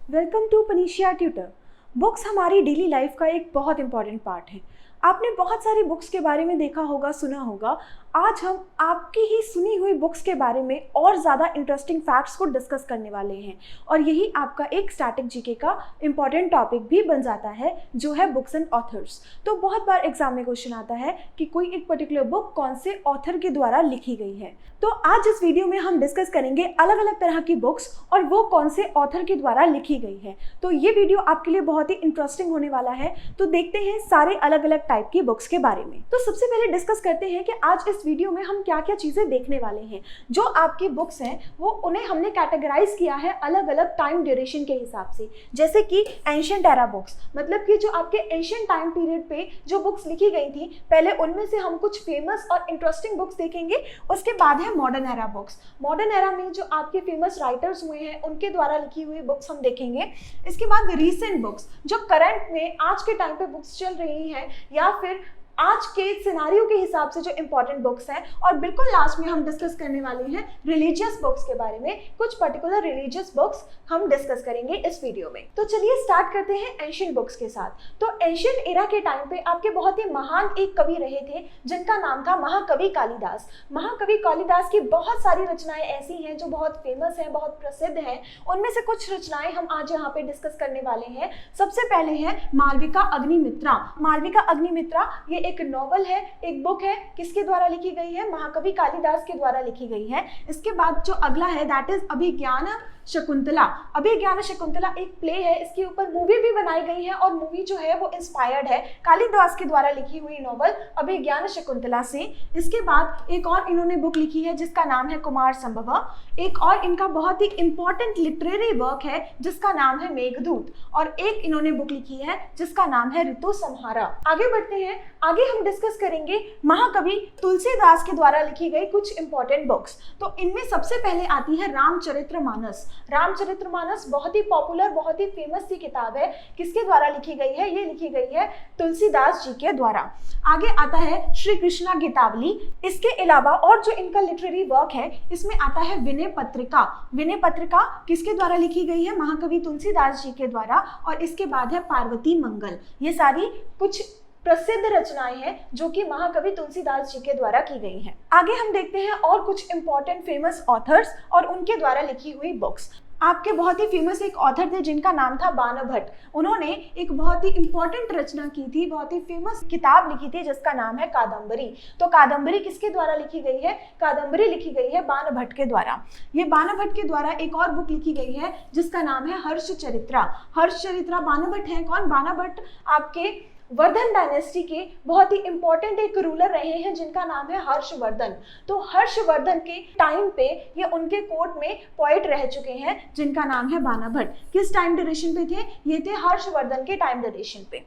Welcome to panacea tutor. Books हमारी daily life का एक बहुत इंपॉर्टेंट पार्ट है। आपने बहुत सारी बुक्स के बारे में देखा होगा, सुना होगा। आज हम आपकी ही सुनी हुई बुक्स के बारे में और ज़्यादा इंटरेस्टिंग फैक्ट्स को डिस्कस करने वाले हैं और यही आपका एक स्टैटिक जीके का इम्पॉर्टेंट टॉपिक भी बन जाता है, जो है बुक्स एंड ऑथर्स। तो बहुत बार एग्जाम में क्वेश्चन आता है कि कोई एक पर्टिकुलर बुक कौन से ऑथर के द्वारा लिखी गई है। तो आज इस वीडियो में हम डिस्कस करेंगे अलग अलग तरह की बुक्स और वो कौन से ऑथर के द्वारा लिखी गई है। तो ये वीडियो आपके लिए बहुत ही इंटरेस्टिंग होने वाला है। तो देखते हैं सारे अलग अलग टाइप की बुक्स के बारे में। तो सबसे पहले डिस्कस करते हैं कि आज इस वीडियो में हम क्या क्या चीजें देखने वाले हैं। जो आपकी बुक्स हैं वो उन्हें हमने कैटेगराइज किया है अलग अलग टाइम ड्यूरेशन के हिसाब से। जैसे कि एंशिएंट एरा बुक्स, मतलब कि जो आपके एंशिएंट टाइम पीरियड पे जो बुक्स लिखी गई थी, पहले उनमें से हम कुछ फेमस और इंटरेस्टिंग बुक्स देखेंगे। उसके बाद है modern era books. Modern era में जो आपके फेमस राइटर्स हुए हैं उनके द्वारा लिखी हुई बुक्स हम देखेंगे। इसके बाद रीसेंट बुक्स, जो करंट में आज के टाइम पे बुक्स चल रही हैं या फिर आज के सिनारियो के हिसाब से जो इंपॉर्टेंट बुक्स हैं। और बिल्कुल लास्ट में हम डिस्कस करने वाले हैं रिलीजियस बुक्स के बारे में। कुछ पर्टिकुलर रिलीजियस बुक्स हम डिस्कस करेंगे इस वीडियो में। तो चलिए स्टार्ट करते हैं एंशिएंट बुक्स के साथ। तो एंशिएंट एरा के टाइम पे आपके बहुत ही महान एक कवि रहे थे जिनका नाम था महाकवि कालिदास। महाकवि कालिदास की बहुत सारी रचनाएं ऐसी हैं जो बहुत फेमस हैं, बहुत प्रसिद्ध हैं। उनमें से कुछ रचनाएं हम आज यहाँ पे डिस्कस करने वाले हैं। सबसे पहले है मालविका अग्निमित्रा। मालविका अग्निमित्रा ये एक नॉवल है, एक बुक है। किसके द्वारा लिखी गई है? महाकवि कालिदास के द्वारा लिखी गई है। इसके बाद जो अगला है दैट इज अभिज्ञान शकुंतला। अभिज्ञान शकुंतला एक प्ले है, इसके ऊपर मूवी भी बनाई गई है और मूवी जो है वो इंस्पायर्ड है कालिदास के द्वारा लिखी हुई नॉवल अभिज्ञान शकुंतला से। इसके बाद एक और इन्होंने बुक लिखी है जिसका नाम है कुमार संभवा। एक और इनका बहुत ही इंपॉर्टेंट लिटरेरी वर्क है जिसका नाम है मेघदूत। और एक इन्होंने बुक लिखी है जिसका नाम है ऋतु संहारा। आगे बढ़ते हैं, आगे हम डिस्कस करेंगे महाकवि तुलसीदास के द्वारा लिखी गई कुछ इंपॉर्टेंट बुक्स। तो इनमें सबसे पहले आती है रामचरितमानस। रामचरितमानस बहुत ही पॉपुलर, बहुत ही फेमस सी किताब है। किसके द्वारा लिखी गई है? ये लिखी गई है तुलसीदास जी के द्वारा। आगे आता है श्री कृष्णा गीतावली। इसके अलावा और जो इनका लिटरेरी वर्क है इसमें आता है विनय पत्रिका। विनय पत्रिका किसके द्वारा लिखी गई है? महाकवि तुलसीदास जी के द्वारा। और इसके बाद है पार्वती मंगल। ये सारी कुछ प्रसिद्ध रचनाएं हैं जो कि महाकवि तुलसीदास जी के द्वारा की गई हैं। आगे हम देखते हैं और कुछ इंपॉर्टेंट फेमस ऑथर्स और उनके द्वारा लिखी हुई बुक्स। आपके बहुत ही फेमस एक ऑथर थे जिनका नाम था बाणभट्ट। उन्होंने एक बहुत ही इंपॉर्टेंट रचना की थी, बहुत ही फेमस किताब लिखी थी जिसका नाम है कादम्बरी। तो कादम्बरी किसके द्वारा लिखी गई है? कादम्बरी लिखी गई है बाणभट्ट के द्वारा। ये बाणभट्ट के द्वारा एक और बुक लिखी गई है जिसका नाम है हर्षचरित्रा। हर्षचरित्रा बाणभट्ट है कौन? बाणभट्ट आपके वर्धन डायनेस्टी के बहुत ही इंपॉर्टेंट एक रूलर रहे हैं जिनका नाम है हर्षवर्धन। तो हर्षवर्धन के टाइम पे ये उनके कोर्ट में पोएट रह चुके हैं जिनका नाम है बाणभट्ट। किस टाइम ड्यूरेशन पे थे? ये थे हर्षवर्धन के टाइम ड्यूरेशन पे।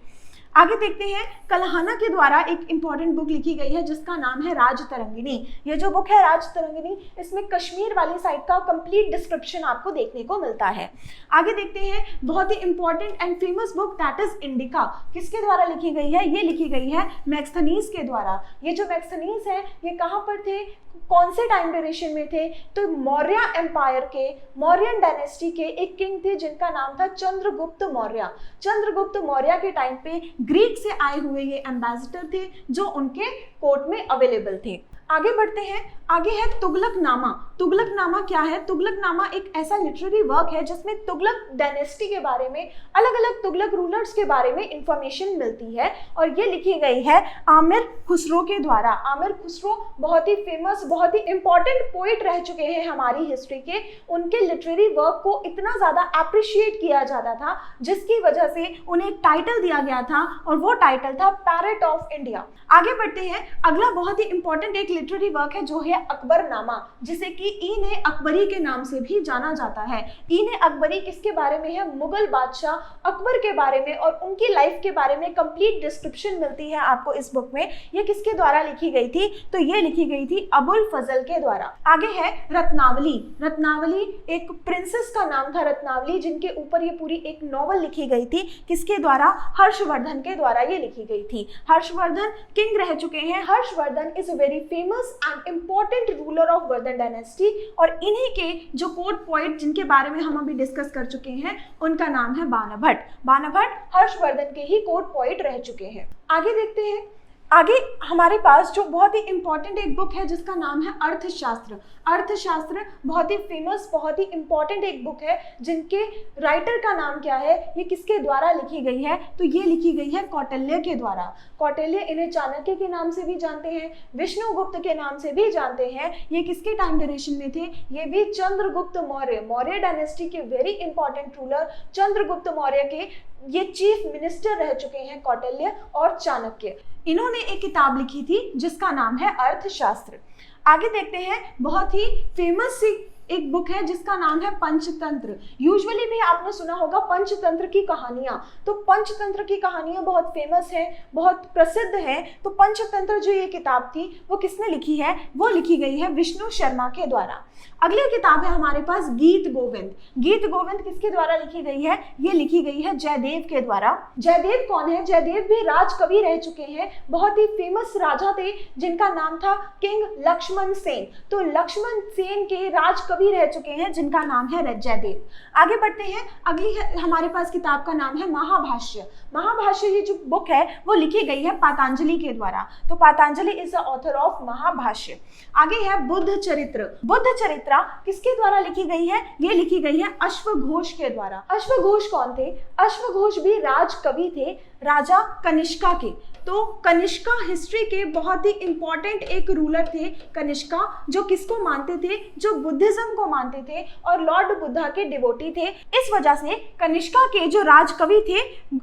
आगे देखते हैं, कल्हाना के द्वारा एक इंपॉर्टेंट बुक लिखी गई है जिसका नाम है राजतरंगिणी। ये जो बुक है राजतरंगिणी, इसमें कश्मीर वाली साइड का कंप्लीट डिस्क्रिप्शन आपको देखने को मिलता है। आगे देखते हैं बहुत ही important and famous book that is Indica. किसके द्वारा लिखी गई है? ये लिखी गई है मैक्सथनीज के द्वारा। ये जो मैक्सथनीज है ये कहाँ पर थे, कौन से टाइम ड्यूरेशन में थे? तो मौर्य एम्पायर के, मौर्यन डायनेस्टी के एक किंग थे जिनका नाम था चंद्रगुप्त मौर्य। चंद्रगुप्त मौर्य के टाइम पे ग्रीक से आए हुए ये एम्बेसडर थे जो उनके कोर्ट में अवेलेबल थे। आगे बढ़ते हैं, आगे है तुगलकनामा। तुगलकनामा क्या है? तुगलकनामा एक ऐसा लिटरेरी वर्क है जिसमें तुगलक डायनेस्टी के बारे में, अलग अलग तुगलक रूलर्स के बारे में इंफॉर्मेशन मिलती है और ये लिखी गई है आमिर खुसरो के द्वारा। आमिर खुसरो बहुत ही फेमस, बहुत ही इंपॉर्टेंट पोएट रह चुके हैं हमारी हिस्ट्री के। उनके लिटरेरी वर्क को इतना ज्यादा अप्रिशिएट किया जाता था जिसकी वजह से उन्हें एक टाइटल दिया गया था और वो टाइटल था पैरेट ऑफ इंडिया। आगे बढ़ते हैं, अगला बहुत ही इंपॉर्टेंट एक लिटरेरी वर्क है जो है अकबरनामा, जिसे कि ईने अकबरी के नाम से भी जाना जाता है। ईने अकबरी किसके बारे में है? मुगल बादशाह अकबर के बारे में और उनकी लाइफ के बारे में कंप्लीट डिस्क्रिप्शन मिलती है आपको इस बुक में। ये किसके द्वारा लिखी गई थी? तो ये लिखी गई थी अबुल फजल के द्वारा। आगे है रत्नावली। रत्नावली एक प्रिंसेस का नाम था रत्नावली, जिनके ऊपर ये पूरी एक नॉवल लिखी गई थी। किसके द्वारा? हर्षवर्धन के द्वारा ये लिखी गई थी। हर्षवर्धन किंग रह चुके हैं। Harshvardhan is a very famous and important important ruler of Vardhan dynasty, और इन्हीं के जो कोर्ट पोइट जिनके बारे में हम अभी डिस्कस कर चुके हैं उनका नाम है बाणभट्ट। बाणभट्ट हर्षवर्धन के ही कोर्ट पोइट रह चुके हैं। आगे देखते हैं, आगे हमारे पास जो बहुत ही इंपॉर्टेंट एक बुक है जिसका नाम है अर्थशास्त्र। अर्थशास्त्र बहुत ही फेमस, बहुत ही इंपॉर्टेंट एक बुक है जिनके राइटर का नाम क्या है, ये किसके द्वारा लिखी गई है, तो ये लिखी गई है कौटिल्य के द्वारा। कौटिल्य, इन्हें चाणक्य के नाम से भी जानते हैं, विष्णुगुप्त के नाम से भी जानते हैं। ये किसके टाइम ड्यूरेशन में थे, ये भी चंद्रगुप्त मौर्य, मौर्य डायनेस्टी के very important ruler Chandragupta Maurya के ये चीफ मिनिस्टर रह चुके हैं कौटिल्य और चाणक्य। इन्होंने एक किताब लिखी थी जिसका नाम है अर्थशास्त्र। आगे देखते हैं, बहुत ही फेमस सी एक बुक है जिसका नाम है पंचतंत्र। यूजुअली भी आपने सुना होगा पंचतंत्र की कहानियां, तो पंचतंत्र की कहानियां बहुत फेमस है, बहुत प्रसिद्ध है। तो पंचतंत्र जो ये किताब थी वो किसने लिखी है, वो लिखी गई है विष्णु शर्मा के द्वारा। अगली किताब है हमारे पास गीत गोविंद। गीत गोविंद किसके द्वारा लिखी गई है, ये लिखी गई है जयदेव के द्वारा। जयदेव कौन है, जयदेव भी राजकवि रह चुके हैं, बहुत ही फेमस राजा थे जिनका नाम था किंग लक्ष्मण सेन। तो लक्ष्मण सेन के राजकवि रह चुके हैं जिनका नाम है जयदेव। आगे बढ़ते हैं, अगली हमारे पास किताब का नाम है महाभाष्य। महाभाष्य ये जो बुक है वो लिखी गई है पतंजलि के द्वारा। तो Patanjali is the author of Mahabhashya. आगे है बुद्ध चरित्र। बुद्ध चरित्र किसके द्वारा लिखी गई है, ये लिखी गई है अश्वघोष के द्वारा। अश्वघोष कौन थे, अश्वघोष भी राजकवि थे राजा कनिष्का के। तो कनिष्का हिस्ट्री के बहुत ही इंपॉर्टेंट एक रूलर थे कनिष्का, जो किसको मानते थे, जो बुद्धिज्म को मानते थे और लॉर्ड बुद्धा के डिवोटी थे। इस वजह से कनिष्का के जो राजकवि थे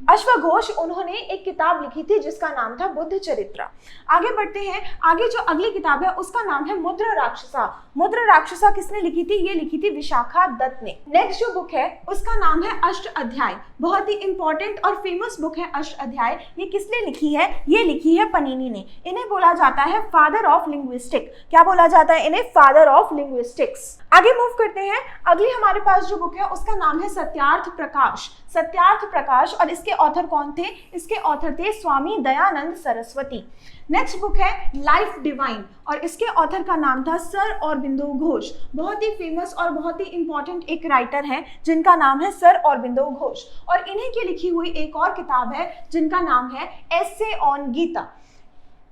अश्वघोष, उन्होंने एक किताब लिखी थी जिसका नाम था बुद्ध चरित्र। आगे बढ़ते हैं, आगे जो अगली किताब है उसका नाम है मुद्र राक्षसा। मुद्र राक्षसा किसने लिखी थी, ये लिखी थी विशाखा दत्त ने। नेक्स्ट जो बुक है उसका नाम है अष्ट अध्याय। बहुत ही इंपॉर्टेंट और फेमस बुक है अष्ट अध्याय। ये किसने लिखी है, ये लिखी है पनीनी ने। इन्हें बोला जाता है फादर ऑफ लिंग्विस्टिक। क्या बोला जाता है इन्हें, फादर ऑफ लिंग्विस्टिक्स। आगे मूव करते हैं, अगली हमारे पास जो बुक है उसका नाम है सत्यार्थ प्रकाश। सत्यार्थ प्रकाश, और इसके ऑथर कौन थे, इसके ऑथर थे स्वामी दयानंद सरस्वती। नेक्स्ट बुक है लाइफ डिवाइन, और इसके ऑथर का नाम था सर अरबिंदो घोष। बहुत ही फेमस और बहुत ही इंपॉर्टेंट एक राइटर है जिनका नाम है सर अरबिंदो घोष, और इन्हीं की लिखी हुई एक और किताब है जिनका नाम है एसे ऑन गीता।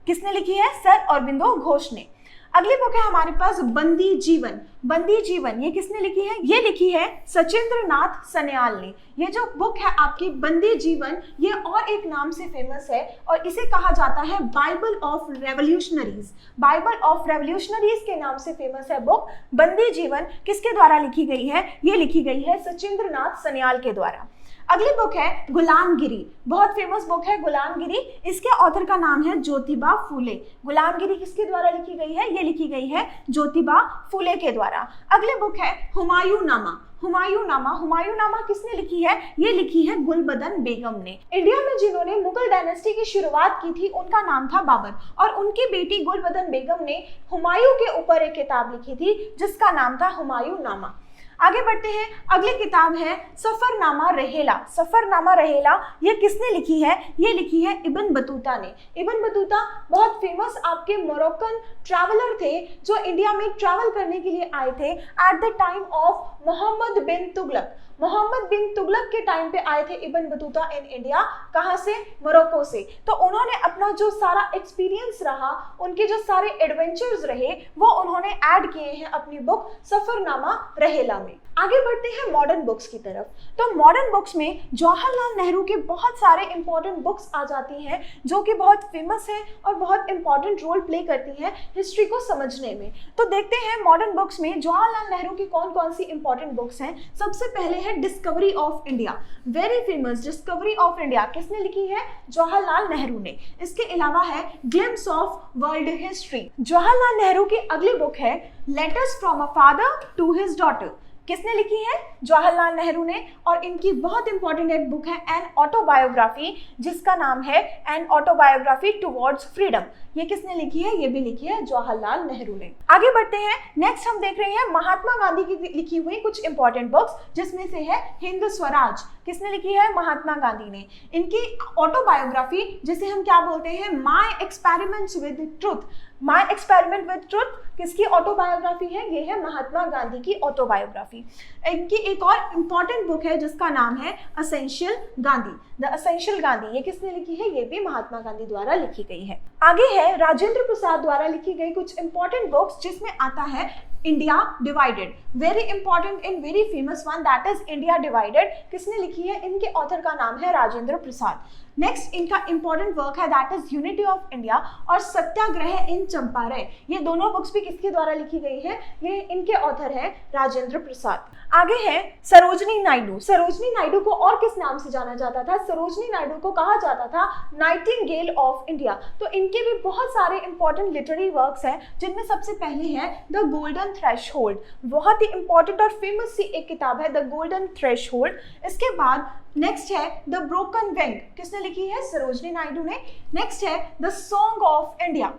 किसने लिखी है, सर अरबिंदो घोष ने। अगली बुक है हमारे पास बंदी जीवन। बंदी जीवन ये किसने लिखी है, ये लिखी है सचिंद्र नाथ सन्याल ने। ये जो बुक है आपकी बंदी जीवन, ये और एक नाम से फेमस है और इसे कहा जाता है Bible of revolutionaries. Bible of revolutionaries के नाम से फेमस है बुक बंदी जीवन। किसके द्वारा लिखी गई है, ये लिखी गई है सचिंद्र नाथ सन्याल के द्वारा। अगली बुक है गुलामगिरी। बहुत फेमस बुक है गुलामगिरी। इसके ऑथर का नाम है ज्योतिबा फूले। गुलामगिरी किसके द्वारा लिखी गई है, ये लिखी गई है ज्योतिबा फूले के द्वारा। अगली बुक है हुमायूंनामा। हुमायूंनामा, हुमायूंनामा किसने लिखी है, ये लिखी है गुलबदन बेगम ने। इंडिया में जिन्होंने मुगल डायनेस्टी की शुरुआत की थी उनका नाम था बाबर, और उनकी बेटी गुलबदन बेगम ने हुमायूं के ऊपर एक किताब लिखी थी जिसका नाम था हुमायूंनामा। आगे बढ़ते हैं, अगली किताब है सफरनामा रहेला। सफरनामा रहेला ये किसने लिखी है, ये लिखी है इब्न बतूता ने। इब्न बतूता बहुत फेमस आपके मोरक्कन ट्रैवलर थे जो इंडिया में ट्रैवल करने के लिए आए थे at the time of Mohammad bin Tughlaq. Mohammad bin Tughlaq के टाइम पे आए थे इब्न बतूता इन इंडिया। कहाँ से, मोरक्को से। तो उन्होंने अपना जो सारा एक्सपीरियंस रहा, उनके जो सारे एडवेंचर्स रहे, वो उन्होंने ऐड किए हैं अपनी बुक सफरनामा रहेला में। आगे बढ़ते हैं मॉडर्न बुक्स की तरफ। तो मॉडर्न बुक्स में जवाहरलाल नेहरू के बहुत सारे इंपॉर्टेंट बुक्स आ जाती हैं जो कि बहुत फेमस है और बहुत इंपॉर्टेंट रोल प्ले करती हैं हिस्ट्री को समझने में। तो देखते हैं मॉडर्न बुक्स में जवाहरलाल नेहरू की कौन कौन सी इंपॉर्टेंट बुक्स हैं। सबसे पहले है discovery of India, very famous discovery of India. किसने लिखी है, जवाहरलाल नेहरू ने। इसके अलावा है glimpses of world history. Jawaharlal Nehru की अगली बुक है letters from a father to his daughter. किसने लिखी है, जवाहरलाल नेहरू ने। और इनकी बहुत इंपॉर्टेंट एक बुक है एन ऑटोबायोग्राफी, जिसका नाम है एन ऑटोबायोग्राफी टुवर्ड्स फ्रीडम। ये किसने लिखी है, ये भी लिखी है जवाहरलाल नेहरू ने। आगे बढ़ते हैं, नेक्स्ट हम देख रहे हैं महात्मा गांधी की लिखी हुई कुछ इंपॉर्टेंट बुक्स, जिसमें से है हिंद स्वराज। किसने लिखी है, महात्मा गांधी ने। इनकी ऑटोबायोग्राफी, जिसे हम क्या बोलते हैं, my experiments with truth, my experiment with truth किसकी ऑटोबायोग्राफी है? ये है महात्मा गांधी की ऑटोबायोग्राफी। इनकी एक और इम्पॉर्टेंट बुक है जिसका नाम है essential Gandhi, the essential Gandhi. ये किसने लिखी है? ये भी महात्मा गांधी द्वारा लिखी गई है। आगे है राजेंद्र प्रसाद द्वारा लिखी गई कुछ इंपॉर्टेंट बुक्स, जिसमें आता है India divided, very important and very famous one, that is India divided. किसने लिखी है? इनके ऑथर का नाम है राजेंद्र प्रसाद। नेक्स्ट इनका इंपॉर्टेंट वर्क है that is unity of India और सत्याग्रह इन चंपारण। ये दोनों बुक्स भी किसके द्वारा लिखी गई है? ये इनके ऑथर है राजेंद्र प्रसाद। आगे है सरोजनी नायडू। सरोजनी नायडू को और किस नाम से जाना जाता था? सरोजनी नायडू को कहा जाता था नाइटिंगेल ऑफ इंडिया। तो इनके भी बहुत सारे इंपॉर्टेंट लिटरेरी वर्क्स हैं, जिनमें सबसे पहले है द गोल्डन थ्रेशहोल्ड, बहुत ही इंपॉर्टेंट और फेमस सी एक किताब है द गोल्डन थ्रेशहोल्ड। इसके बाद नेक्स्ट है द ब्रोकन विंग, किसने लिखी है? सरोजनी नायडू ने। नेक्स्ट है the song of India.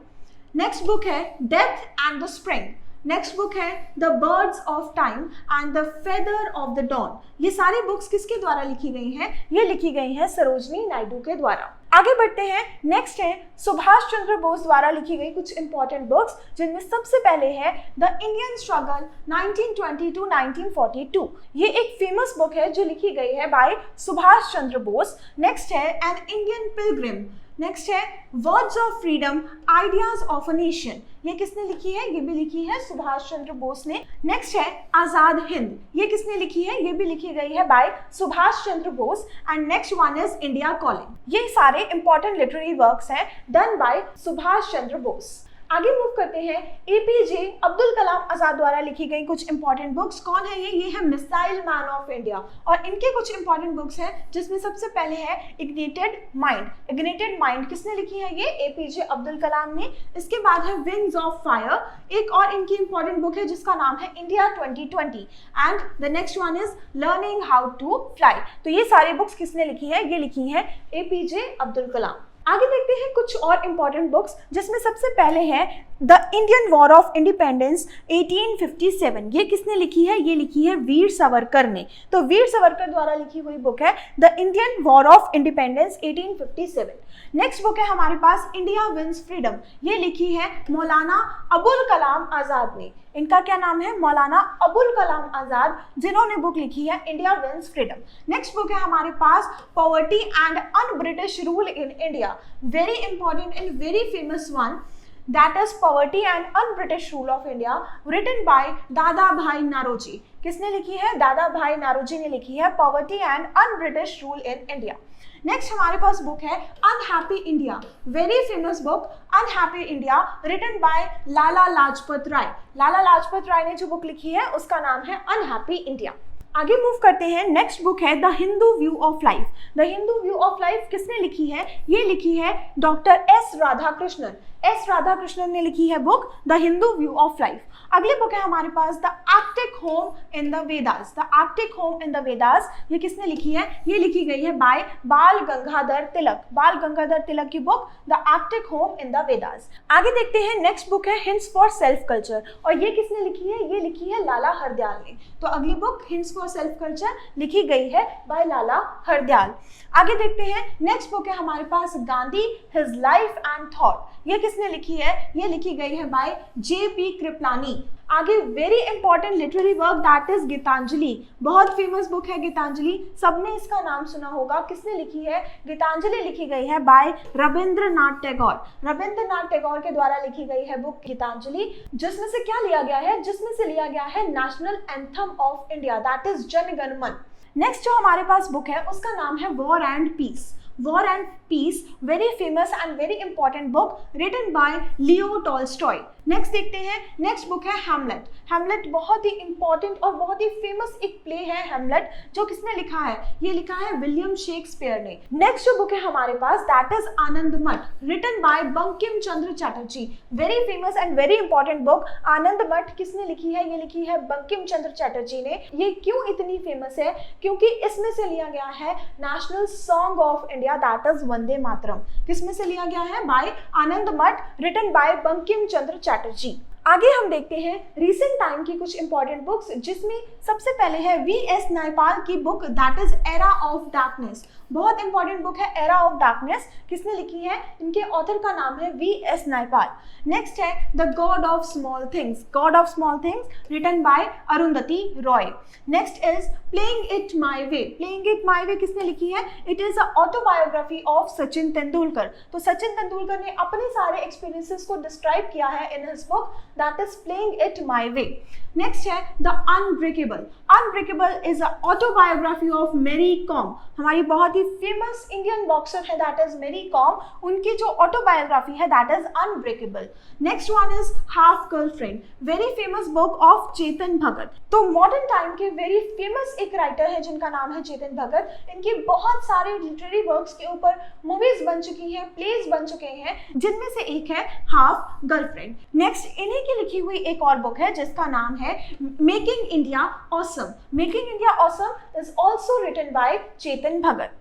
Next book है death and the spring. Next book है the birds of time and the feather of the dawn. ये सारी बुक्स किसके द्वारा लिखी गई हैं? ये लिखी गई हैं सरोजनी नायडू के द्वारा। आगे बढ़ते हैं। नेक्स्ट है सुभाष चंद्र बोस द्वारा लिखी गई कुछ इंपॉर्टेंट बुक्स, जिनमें सबसे पहले है द इंडियन स्ट्रगल 1920 टू 1942। ये एक फेमस बुक है जो लिखी गई है बाय सुभाष चंद्र बोस। नेक्स्ट है एन इंडियन पिलग्रिम। नेक्स्ट है words of freedom ideas of a nation. ये किसने लिखी है? ये भी लिखी है सुभाष चंद्र बोस ने। नेक्स्ट है आजाद हिंद। ये किसने लिखी है? ये भी लिखी गई है by Subhash Chandra Bose. And next one is India calling. ये सारे इंपॉर्टेंट लिटरेरी वर्क्स हैं डन बाय सुभाष चंद्र बोस। आगे मूव करते हैं। एपीजे अब्दुल कलाम आजाद द्वारा लिखी गई कुछ इंपॉर्टेंट बुक्स। कौन है ये? ये है मिसाइल मैन ऑफ इंडिया। और इनके कुछ इंपॉर्टेंट बुक्स हैं, जिसमें सबसे पहले है इग्निटेड माइंड। इग्निटेड माइंड किसने लिखी है? ये एपीजे अब्दुल कलाम ने। इसके बाद है विंग्स ऑफ फायर। एक और इनकी इंपॉर्टेंट बुक है जिसका नाम है India 2020। And the next one is learning how to fly. तो ये सारी बुक्स किसने लिखी है? ये लिखी है एपीजे अब्दुल कलाम। आगे देखते हैं कुछ और इंपॉर्टेंट बुक्स, जिसमें सबसे पहले है the Indian war of independence 1857। ये किसने लिखी है? ये लिखी है वीर सावरकर ने। तो वीर सावरकर द्वारा लिखी हुई बुक है the Indian war of independence 1857। Next book है हमारे पास इंडिया विंस फ्रीडम। ये लिखी है मौलाना अबुल कलाम आजाद ने। इनका क्या नाम है? मौलाना अबुल कलाम आजाद, जिन्होंने बुक लिखी है India wins freedom. Next book है हमारे पास poverty and un British rule in India, very important and very famous one, that is poverty and un-British rule of India, written by दादा भाई नारोजी। किसने लिखी है? दादा भाई नारोजी ने लिखी है पॉवर्टी एंड अन-British रूल इन इंडिया। नेक्स्ट हमारे पास बुक है unhappy India, very famous book unhappy India, written by Lala Lajpat Rai. Lala Lajpat Rai ने जो बुक लिखी है उसका नाम है अनहैप्पी इंडिया। आगे मूव करते हैं। नेक्स्ट बुक है the Hindu view of life. The Hindu view of life किसने लिखी है? ये लिखी है doctor S Radhakrishnan. S Radhakrishnan ने लिखी है book the Hindu view of life. अगली बुक है हमारे पास the Arctic home in the Vedas. The Arctic home in the Vedas, ये किसने लिखी है? ये लिखी गई है बाय बाल गंगाधर तिलक। बाल गंगाधर तिलक की book the Arctic home in the Vedas. आगे देखते हैं। नेक्स्ट बुक है हिंट्स फॉर सेल्फ कल्चर, और ये किसने लिखी है? ये लिखी है लाला हरदयाल ने। तो अगली book hints for self culture लिखी गई है बाय लाला हरदयाल। आगे देखते हैं। नेक्स्ट बुक है हमारे पास Gandhi his life and thought. ये किसने लिखी है? ये लिखी गई है बाय जेपी कृपलानी। आगे very important literary work that is Gitanjali, बहुत फेमस बुक है गीतांजलि, सबने इसका नाम सुना होगा। किसने लिखी है? गीतांजलि लिखी गई है बाय रविंद्रनाथ टैगोर। रविंद्रनाथ टैगोर के द्वारा लिखी गई है बुक गीतांजलि, जिसमें से क्या लिया गया है? जिसमें से लिया गया है national anthem of India, that is Jana Gana मन। नेक्स्ट जो हमारे पास बुक है उसका नाम है war and peace. War and peace, very famous and very important book, written by Leo Tolstoy. Next देखते हैं। नेक्स्ट बुक है हैमलेट। हैमलेट बहुत ही इंपॉर्टेंट और बहुत ही फेमस एक प्ले है हैमलेट, जो किसने लिखा है? ये लिखा है विलियम शेक्सपियर ने। नेक्स्ट जो बुक है हमारे पास that is Anand Math, written by Bankim Chandra Chatterjee. Very famous and very important book आनंद मठ किसने लिखी है? ये लिखी है बंकिम चंद्र चटर्जी ने। ये क्यों इतनी फेमस है? क्योंकि इसमें से लिया गया है national song of India, that is Vande Mataram. किसमें से लिया गया है? By Anand Math, written by Bankim Chandra Chatterjee. आगे हम देखते हैं रिसेंट टाइम की कुछ इंपॉर्टेंट बुक्स, जिसमें सबसे पहले है वी.एस. नायपाल की book that is era of darkness. बहुत इंपॉर्टेंट बुक है एरा ऑफ डार्कनेस। किसने लिखी है? इनके ऑथर का नाम है वी.एस. नायपाल। नेक्स्ट है the god of small things, god of small things written by Arundhati Roy. Next is playing it my way, playing it my way किसने लिखी है? It is a autobiography of Sachin Tendulkar. तो सचिन तेंदुलकर ने अपने सारे एक्सपीरियंसेस को डिस्क्राइब किया है in his book that is playing it my way. Next है the unbreakable, unbreakable is a autobiography of Mary Kom. हमारी बहुत ही फेमस इंडियन बॉक्सर है दैट इज मैरी कॉम, उनकी जो ऑटोबायोग्राफी है that is unbreakable. Next one is half girlfriend, very famous book of Chetan Bhagat. तो मॉडर्न टाइम के वेरी फेमस एक राइटर है जिनका नाम है चेतन भगत। इनकी बहुत सारे लिटरेरी वर्क्स के ऊपर मूवीज बन चुकी हैं, प्लेज बन चुके हैं, जिनमें से एक है हाफ गर्लफ्रेंड। नेक्स्ट इन्हीं की लिखी हुई एक और बुक है जिसका नाम है making India awesome. Making India awesome is also written by Chetan Bhagat.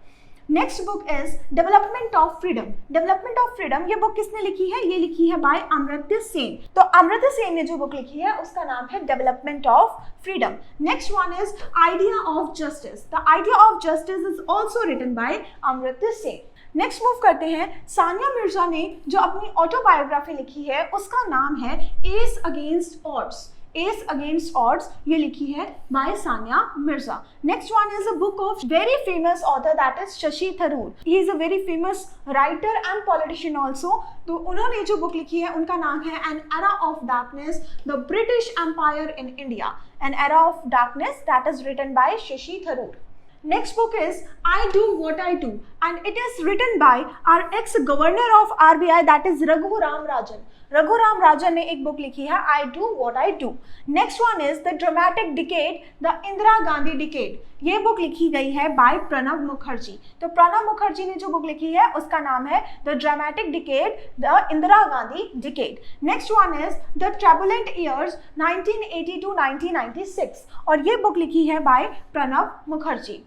Next book is development of freedom. Development of freedom ये बुक किसने लिखी है? ये लिखी है बाय अमर्त्य सेन। तो अमर्त्य सेन ने जो बुक लिखी है उसका नाम है development of freedom. Next one is idea of justice. The idea of justice is also written by Amartya Sen. Next move करते हैं, सानिया मिर्जा ने जो अपनी ऑटोबायोग्राफी लिखी है उसका नाम है ace against odds. Ace against odds ये लिखी है by Sania Mirza. Next one is a book of very famous author that is Shashi Tharoor. He is a very famous writer and politician also. तो उन्होंने जो बुक लिखी है उनका नाम है an era of darkness the British empire in India. An era of darkness that is written by Shashi Tharoor. Next book is I Do What I Do and it is written by our ex-governor of RBI that is Raghuram Rajan. Raghuram Rajan ने एक book लिखी है I Do What I Do. Next one is The Dramatic Decade, The Indira Gandhi Decade. ये book लिखी गई है by Pranab Mukherjee. तो प्रणब मुखर्जी ने जो बुक लिखी है उसका नाम है the dramatic decade the Indira Gandhi decade. Next one is the turbulent years 1980 to 1996 और ये बुक लिखी है by Pranab Mukherjee.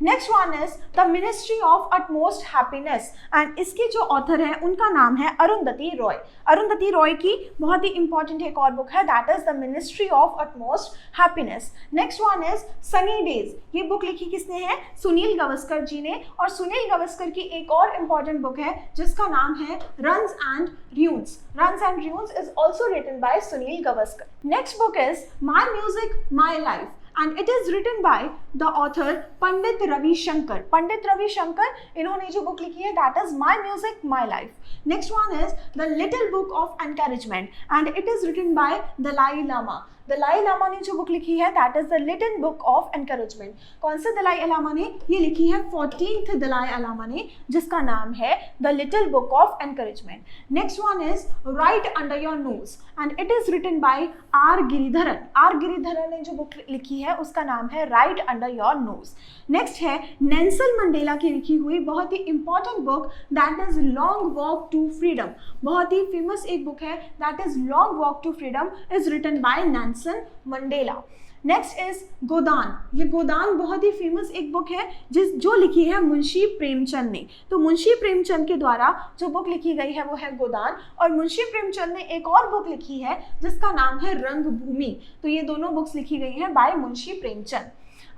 Next one is the ministry of utmost happiness and इसकी जो ऑथर है उनका नाम है अरुंधति रॉय। अरुंधति रॉय की बहुत ही इंपॉर्टेंट एक और बुक है that is the ministry of utmost happiness. Next one is Sunny days. ये बुक लिखी किसने है? सुनील गावस्कर जी ने। और सुनील गावस्कर की एक और इंपॉर्टेंट बुक है जिसका नाम है runs and ruins. Runs and ruins is also written by Sunil Gavaskar. Next book is my music my life and it is written by the author Pandit Ravi Shankar. Pandit Ravi Shankar इन्होंने जो बुक लिखी है that is My Music My Life। Next one is The Little Book of Encouragement and it is written by Dalai Lama. Dalai Lama ने जो book लिखी है that is The Little Book of Encouragement। कौन से दलाई लामा ने? ये लिखी है 14th दलाई लामा ने जिसका नाम है The Little Book of Encouragement। Next one is Right Under Your Nose and it is written by R Giridharan. R Giridharan ने जो बुक लिखी है उसका नाम है right under your nose. Next है नेल्सन मंडेला की लिखी हुई बहुत ही इंपॉर्टेंट book that is long walk to freedom. बहुत ही फेमस एक बुक है that is long walk to freedom is written by Nelson Mandela. Next is Godan. ये गोदान बहुत ही फेमस एक बुक है जो लिखी है मुंशी प्रेमचंद ने। तो मुंशी प्रेमचंद के द्वारा जो बुक लिखी गई है वो है गोदान। और मुंशी प्रेमचंद ने एक और बुक लिखी है जिसका नाम है रंगभूमि। तो ये दोनों बुक्स लिखी गई हैं बाय मुंशी प्रेमचंद।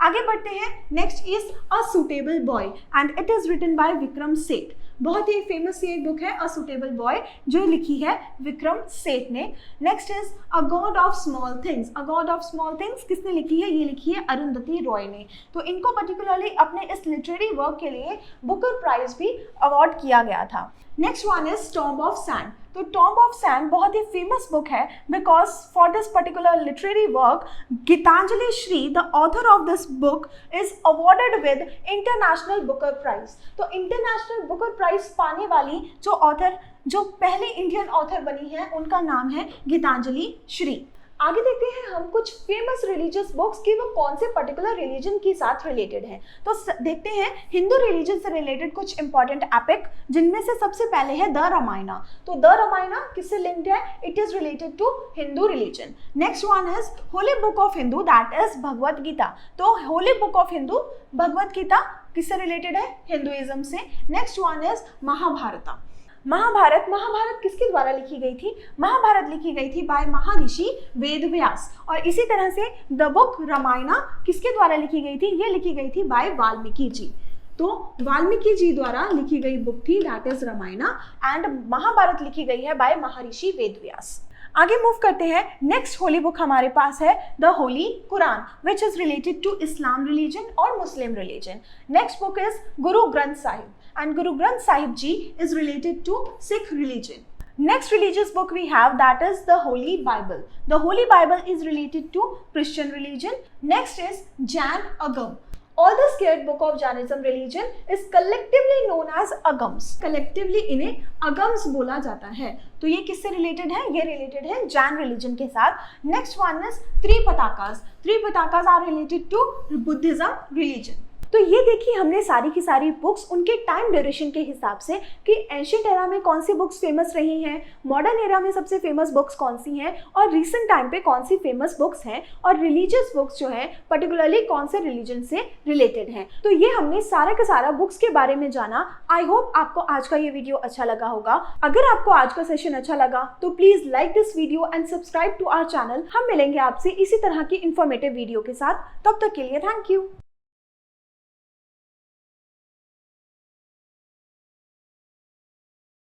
आगे बढ़ते हैं। Next is a suitable boy and it is written by Vikram Seth. बहुत ही फेमस ये बुक है अ सुटेबल बॉय जो लिखी है विक्रम सेठ ने। Next is a God of small things. A God of small things किसने लिखी है? ये लिखी है अरुंधति रॉय ने। तो इनको पर्टिकुलरली अपने इस लिटरेरी वर्क के लिए बुकर प्राइज भी अवार्ड किया गया था। Next one is tomb of sand. तो टॉम्ब ऑफ सैंड बहुत ही फेमस बुक है because for this particular literary work Geetanjali Shree the author of this book is awarded with international Booker prize. तो international Booker prize पाने वाली जो पहली Indian author बनी है उनका नाम है गीतांजलि श्री। आगे देखते हैं हम कुछ फेमस रिलीजियस बुक्स की वो कौन से पर्टिकुलर रिलीजन के साथ रिलेटेड है। तो देखते हैं हिंदू रिलीजन से रिलेटेड कुछ इंपॉर्टेंट एपिक जिनमें से सबसे पहले है द रामायणा। तो द रामायणा किससे लिंक्ड है? It is related to Hindu religion. Next one is holy book of Hindu that is Bhagavad Gita. तो holy book of Hindu Bhagavad Gita किससे रिलेटेड है? हिंदुइज्म से। Next one is Mahabharat. Mahabharat किसके द्वारा लिखी गई थी? महाभारत लिखी गई थी बाय महर्षि वेदव्यास। और इसी तरह से द बुक रामायणा किसके द्वारा लिखी गई थी? ये लिखी गई थी बाय वाल्मीकि जी। तो वाल्मीकि जी द्वारा लिखी गई बुक थी दैट इज रामायणा, एंड महाभारत लिखी गई है बाय महर्षि वेदव्यास। आगे मूव करते हैं। नेक्स्ट होली बुक हमारे पास है the holy Quran which is related to Islam religion और Muslim religion. Next book is Guru Granth Sahib, and Guru Granth Sahib Ji is related to Sikh religion. Next religious book we have that is the Holy Bible. The Holy Bible is related to Christian religion. Next is Jain Agam. All the scared book of Jainism religion is collectively known as Agams. Collectively इन्हें Agams बोला जाता है। तो ये किससे related है? ये related है जैन रिलीजन के साथ। Next one is Tripitakas. Tripitakas are related to Buddhism religion. तो ये देखिए हमने सारी की सारी बुक्स उनके टाइम ड्यूरेशन के हिसाब से कि एंशिएंट एरा में कौन सी बुक्स फेमस रही हैं, मॉडर्न एरा में सबसे फेमस बुक्स कौन सी हैं, और रिसेंट टाइम पे कौन सी फेमस बुक्स हैं, और रिलीजियस बुक्स जो हैं पर्टिकुलरली कौन से रिलीजन से रिलेटेड हैं। तो ये हमने सारा का सारा बुक्स के बारे में जाना। आई होप आपको आज का ये वीडियो अच्छा लगा होगा। अगर आपको आज का सेशन अच्छा लगा तो please like this video and subscribe to our channel. हम मिलेंगे आपसे इसी तरह की इंफॉर्मेटिव वीडियो के साथ। तब तक के लिए थैंक यू।